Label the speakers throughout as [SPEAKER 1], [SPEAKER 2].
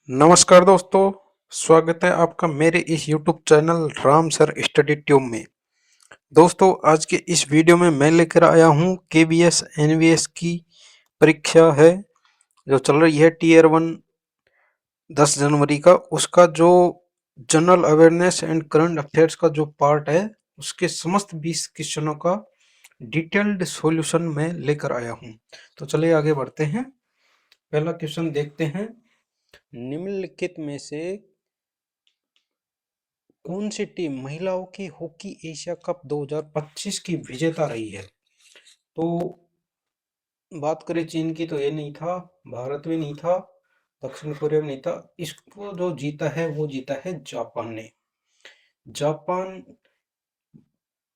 [SPEAKER 1] नमस्कार दोस्तों, स्वागत है आपका मेरे इस YouTube channel Ram sir study tube में। दोस्तों, आज के इस वीडियो में मैं लेकर आया हूँ केबीएस एनवीएस की परीक्षा है जो चल रही है टीयर 1 10 जनवरी का। उसका जो general awareness and current affairs का जो पार्ट है उसके समस्त 20 क्वेश्चनों का डिटेल्ड सॉल्यूशन मैं लेकर आया हूँ। तो चलिए आगे बढ़ते हैं। पहला क्वेश्चन देखते हैं। निम्नलिखित में से कौन सी टीम महिलाओं की हॉकी एशिया कप 2025 की विजेता रही है? तो बात करें चीन की तो ये नहीं था, भारत भी नहीं था, दक्षिण कोरिया भी नहीं था। इसको जो जीता है वो जीता है जापान ने। जापान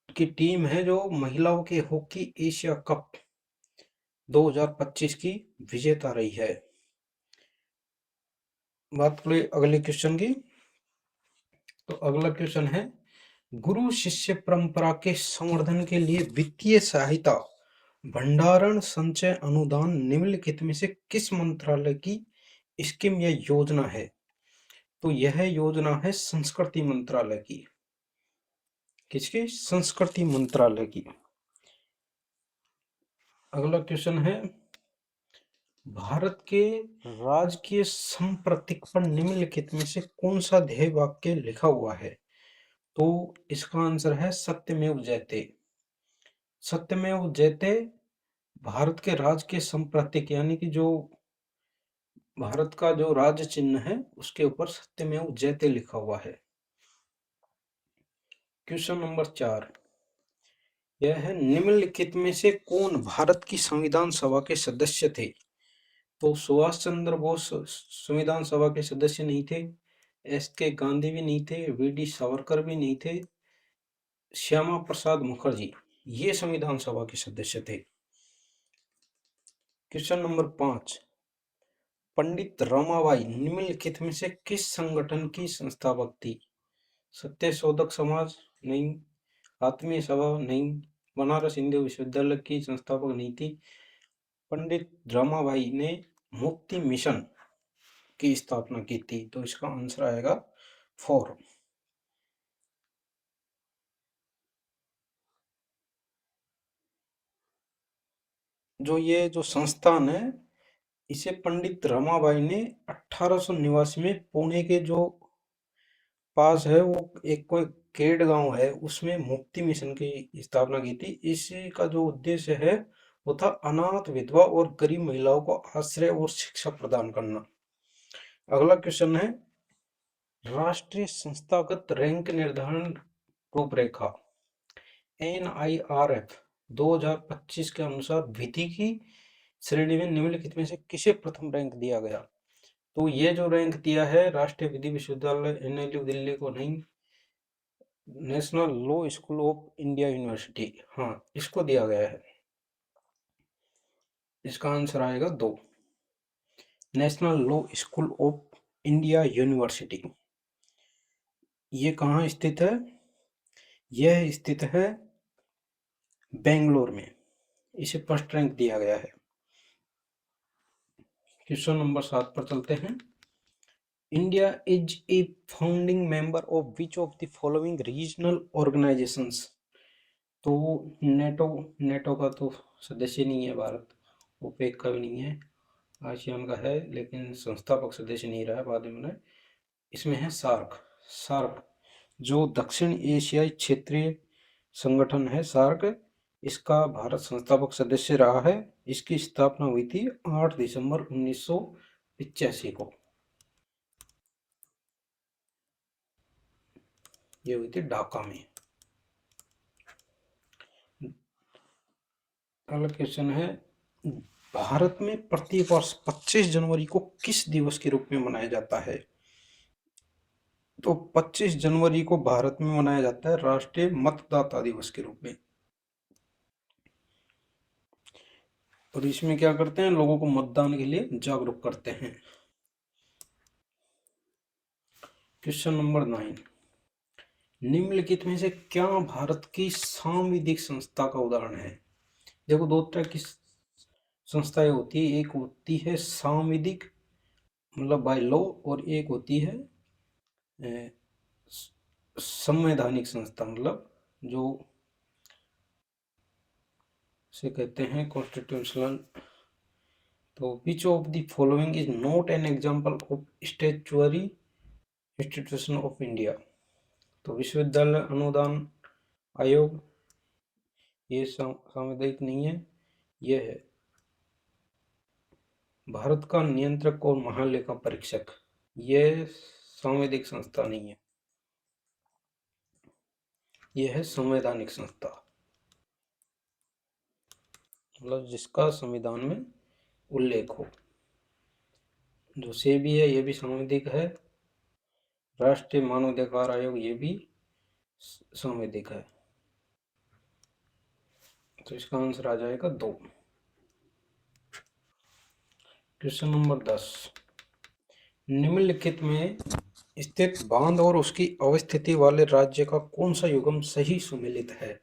[SPEAKER 1] की टीम है जो महिलाओं के हॉकी एशिया कप 2025 की विजेता रही है। बात करें अगले क्वेश्चन की, तो अगला क्वेश्चन है गुरु शिष्य परंपरा के संवर्धन के लिए वित्तीय सहायता भंडारण संचय अनुदान निम्नलिखित में से किस मंत्रालय की स्कीम या योजना है? तो यह योजना है संस्कृति मंत्रालय की। किसकी? संस्कृति मंत्रालय की। अगला क्वेश्चन है भारत के राजकीय संप्रतीक पर निम्नलिखित में से कौन सा ध्येय वाक्य लिखा हुआ है? तो इसका आंसर है सत्यमेव जयते। सत्यमेव जयते भारत के राज के संप्रतीक यानी कि जो भारत का जो राज्य चिन्ह है उसके ऊपर सत्यमेव जयते लिखा हुआ है। क्वेश्चन नंबर 4, यह है निम्नलिखित में से कौन भारत की संविधान सभा के सदस्य थे? तो सुभाष चंद्र बोस संविधान सभा के सदस्य नहीं थे, एस के गांधी भी नहीं थे, वी.डी. सावरकर भी नहीं थे, श्यामा प्रसाद मुखर्जी ये संविधान सभा के सदस्य थे। क्वेश्चन नंबर 5, पंडित रमाबाई निम्नलिखित में से किस संगठन की संस्थापक थी? सत्य शोधक समाज नहीं, आत्मीय सभा नहीं, बनारस हिंदू विश्वविद्यालय की संस्थापक नहीं थी। पंडित रमाबाई ने मुक्ति मिशन की स्थापना की थी। तो इसका आंसर आएगा 4। जो ये जो संस्थान है इसे पंडित रमाबाई ने 1889 में पुणे के जो पास है वो एक कोई केड गांव है उसमें मुक्ति मिशन की स्थापना की थी। इसी का जो उद्देश्य है वो था अनाथ विधवा और गरीब महिलाओं को आश्रय और शिक्षा प्रदान करना। अगला क्वेश्चन है राष्ट्रीय संस्थागत रैंक निर्धारण रूपरेखा NIRF 2025 के अनुसार विधि की श्रेणी में निम्नलिखित में से किसे प्रथम रैंक दिया गया? तो ये जो रैंक दिया है राष्ट्रीय विधि विश्वविद्यालय NLU दिल्ली को नहीं, national law school of India university, हाँ इसको दिया गया है। इसका आंसर आएगा 2, national law school of India university. ये कहाँ स्थित है? यह स्थित है बेंगलोर में। इसे फर्स्ट रैंक दिया गया है। क्वेश्चन नंबर 7 पर चलते हैं। India is a founding member of which of the following regional organisations? तो नेटो का तो सदस्य नहीं है भारत, ओपेक का भी नहीं है, आसियान का है लेकिन संस्थापक सदस्य नहीं रहा है, बाद में बना। इसमें है सार्क। सार्क जो दक्षिण एशियाई क्षेत्रीय संगठन है सार्क, इसका भारत संस्थापक सदस्य रहा है। इसकी स्थापना हुई थी 8 दिसंबर 1985 को। ये हुई थी ढाका में। अगला क्वेश्चन है भारत में प्रति वर्ष 25 जनवरी को किस दिवस के रूप में मनाया जाता है? तो 25 जनवरी को भारत में मनाया जाता है राष्ट्रीय मतदाता दिवस के रूप में। और इसमें क्या करते हैं, लोगों को मतदान के लिए जागरूक करते हैं। क्वेश्चन नंबर 9, निम्नलिखित में से क्या भारत की सांविधिक संस्था का उदाहरण है? देखो दो तरह की संस्थाएं होती है, एक होती है सांविधिक मतलब बाय लॉ, और एक होती है संवैधानिक संस्था, मतलब जो से कहते हैं कॉन्स्टिट्यूशनल। तो which of the following is not an example of statutory institution of India. तो विश्वविद्यालय अनुदान आयोग, ये सामुदायिक नहीं है। यह है भारत का नियंत्रक और महालेखा परीक्षक, यह सांविधिक संस्था नहीं है, यह है संवैधानिक संस्था, मतलब जिसका संविधान में उल्लेख हो। जो सेबी है ये भी सांविधिक है, राष्ट्रीय मानवाधिकार आयोग ये भी सांविधिक है। तो इसका आंसर आ जाएगा 2। क्वेश्चन नंबर 10, निम्नलिखित में स्थित बांध और उसकी अवस्थिति वाले राज्य का कौन सा युग्म सही सुमेलित है?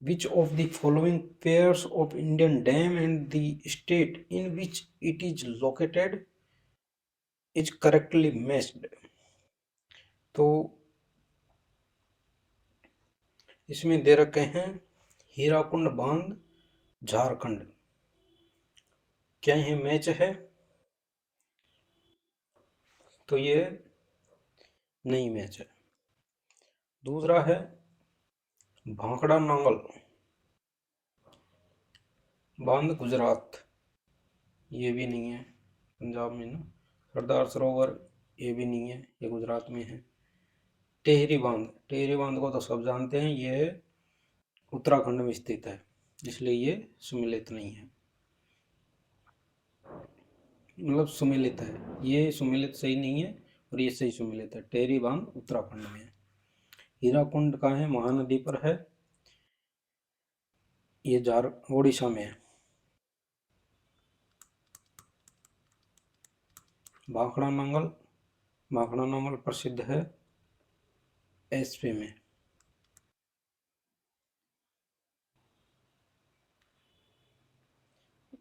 [SPEAKER 1] Which of the following pairs of Indian dam and the state in which it is located is correctly matched? तो इसमें दे रखे हैं हीराकुंड बांध झारखंड, क्या ये मैच है? तो ये नहीं मैच है। दूसरा है भांखड़ा नांगल बांध गुजरात, ये भी नहीं है, पंजाब में ना। सरदार सरोवर ये भी नहीं है, ये गुजरात में है। टेहरी बांध, टेहरी बांध को तो सब जानते हैं, ये उत्तराखंड में स्थित है, इसलिए ये सुमेलित नहीं है, मतलब सुमेलित है। ये सुमेलित सही नहीं है और ये सही सुमेलित है। टेहरी बांध उत्तराखंड में है। हीराकुंड का है, महानदी पर है, ये ओडिशा में है। भाखड़ा नांगल, भाखड़ा नांगल प्रसिद्ध है एसपी में।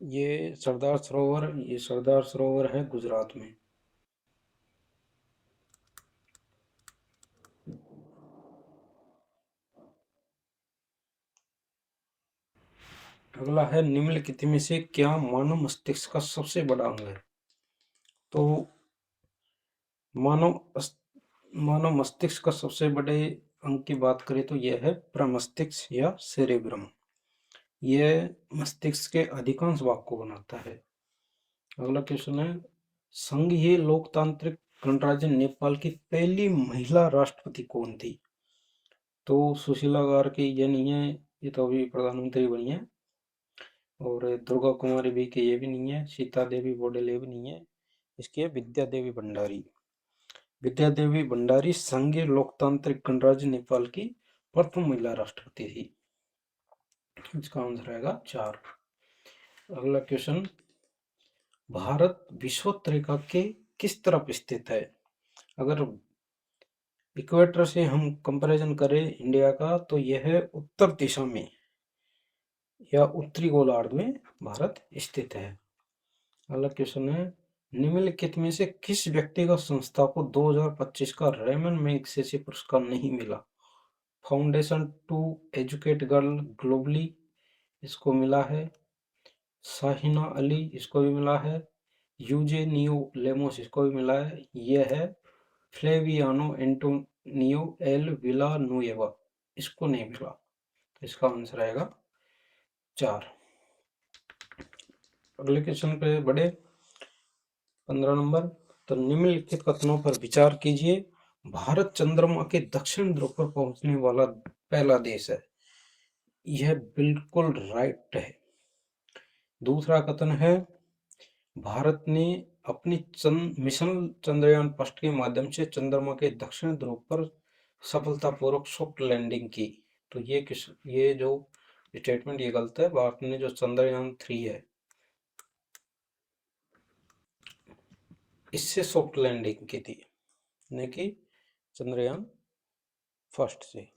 [SPEAKER 1] ये सरदार सरोवर है गुजरात में। अगला है निम्नलिखित में से क्या मानव मस्तिष्क का सबसे बड़ा अंग है? तो मानव मानव मस्तिष्क का सबसे बड़े अंग की बात करें तो यह है प्रमस्तिष्क या सेरेब्रम। यह मस्तिष्क के अधिकांश भाग को बनाता है। अगला क्वेश्चन है संघीय लोकतांत्रिक गणराज्य नेपाल की पहली महिला राष्ट्रपति कौन थी? तो सुशीला गार्गी ये नहीं है, ये तो अभी प्रधानमंत्री बनी है। और दुर्गा कुमारी भी के ये भी नहीं है। सीता देवी बोडेल ये भी नहीं है। इसकी है विद्या देवी भंडारी। विद्या देवी भंडारी संघीय लोकतांत्रिक गणराज्य नेपाल की प्रथम महिला राष्ट्रपति थी। इसका आंसर आएगा 4। अगला क्वेश्चन, भारत विषुवत रेखा के किस तरफ स्थित है? अगर इक्वेटर से हम कंपैरिजन करें इंडिया का तो यह है उत्तर दिशा में या उत्तरी गोलार्ध में भारत स्थित है। अगला क्वेश्चन है निम्नलिखित में से किस व्यक्तिगत संस्था को 2025 का रेमन मैगसेसे पुरस्कार नहीं मिला? Foundation to educate girl globally इसको मिला है, शाहिना अली इसको भी मिला है, यूजे नियो लेमोस इसको भी मिला है, यह है फ्लेवियानो एंटोनियो एल विलानुएवा इसको नहीं मिला। तो इसका आंसर आएगा 4। अगले क्वेश्चन पे बढ़े 15 नंबर, तो निम्नलिखित कथनों पर विचार कीजिए। भारत चंद्रमा के दक्षिण ध्रुव पर पहुंचने वाला पहला देश है। यह बिल्कुल राइट है। दूसरा कथन है भारत ने अपनी मिशन चंद्रयान फर्स्ट के माध्यम से चंद्रमा के दक्षिण ध्रुव पर सफलतापूर्वक सॉफ्ट लैंडिंग की। तो ये जो स्टेटमेंट ये गलत है। भारत ने जो चंद्रयान 3 है इससे सॉफ्ट लैंडिंग की थी, न कि चंद्रयान फर्स्ट से।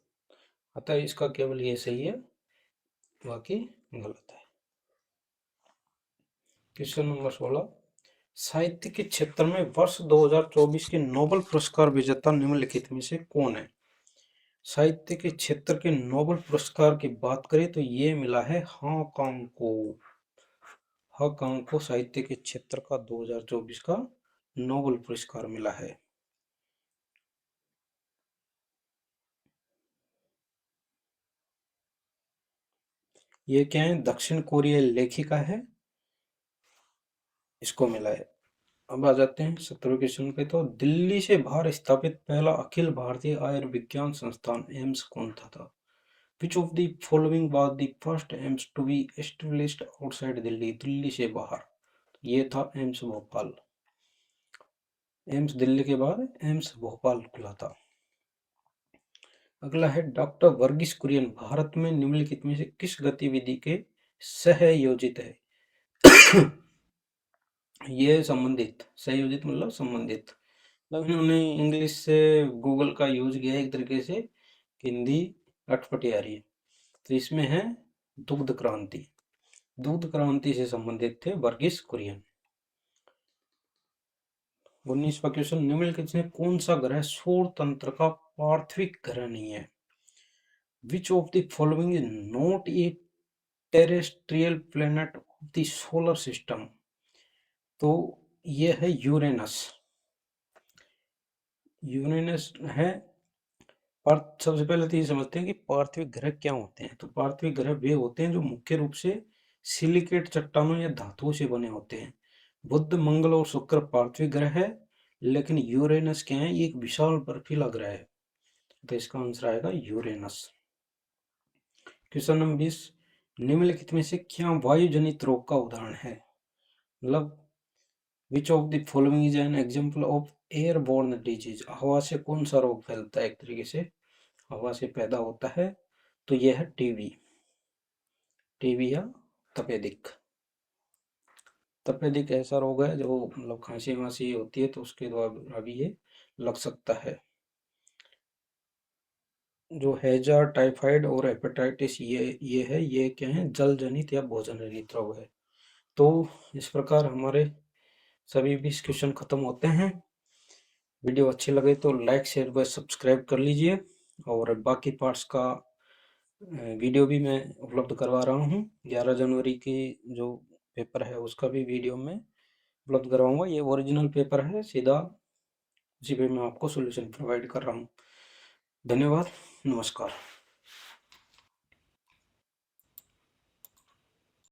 [SPEAKER 1] अतः इसका केवल ये सही है, बाकी गलत है। क्वेश्चन नंबर 16, साहित्य के क्षेत्र में वर्ष 2024 के नोबेल पुरस्कार विजेता निम्नलिखित में से कौन है? साहित्य के क्षेत्र के नोबेल पुरस्कार की बात करें तो ये मिला है हांगकांग को। हांगकांग को साहित्य के क्षेत्र का 2024 का नोबेल पुरस्कार मिला है। ये क्या है? दक्षिण कोरियाई लेखिका है, इसको मिला है। अब आ जाते हैं 17वें क्वेश्चन पे। तो दिल्ली से बाहर स्थापित पहला अखिल भारतीय आयुर्विज्ञान संस्थान एम्स कौन था? Which of the following was the first AIIMS to be established outside Delhi? Delhi से बाहर ये था एम्स भोपाल। एम्स दिल्ली के बाद एम्स भोपाल खुला था। अगला है डॉक्टर वर्गीस कुरियन भारत में निम्नलिखित में से किस गतिविधि के सहयोजित है? ये संबंधित, सहयोजित मतलब संबंधित, मतलब इन्होंने इंग्लिश से गूगल का यूज किया है एक तरीके से, हिंदी अटपटी आ रही है। तो इसमें है दुग्ध क्रांति। दुग्ध क्रांति से संबंधित थे वर्गीस कुरियन। 19वां क्वेश्चन, निम्नलिखित में कौन सा ग्रह सौर तंत्र का पार्थिव ग्रह नहीं है? Which of the following is not a terrestrial planet of the solar system? तो यह है यूरेनस। यूरेनस है। सबसे पहले तो ये समझते हैं कि पार्थिव ग्रह क्या होते हैं। तो पार्थिव ग्रह वे होते हैं जो मुख्य रूप से सिलिकेट चट्टानों या धातुओं से बने होते हैं। बुध, मंगल और शुक्र पार्थिव ग्रह है, लेकिन यूरेनस क्या है? ये एक विशाल बर्फीला ग्रह है। तो इसका आंसर आएगा यूरेनस। क्वेश्चन नंबर 20, निम्नलिखित में से क्या वायु जनित रोग का उदाहरण है? मतलब which of the following is an example of airborne disease? हवा से कौन सा रोग फैलता है? एक तरीके से हवा से पैदा होता है। तो यह है टीबी। टीबी या तपेदिक। तपेदिक ऐसा रोग है जो मतलब खांसी वासी होती है तो उसके द्वारा भी ये लग सकता है। जो हैजा, टाइफाइड और हेपेटाइटिस ये है, ये क्या है? जल जनित या भोजन जनित रोग है। तो इस प्रकार हमारे सभी 20 क्वेश्चन खत्म होते हैं। वीडियो अच्छी लगे तो लाइक शेयर व सब्सक्राइब कर लीजिए, और बाकी पार्ट्स का वीडियो भी मैं उपलब्ध करवा रहा हूँ। 11 जनवरी की जो पेपर है उसका भी वीडियो मैं उपलब्ध करवाऊंगा। ये ओरिजिनल पेपर है, सीधा उसी पे मैं आपको सोल्यूशन प्रोवाइड कर रहा हूँ। धन्यवाद, नमस्कार।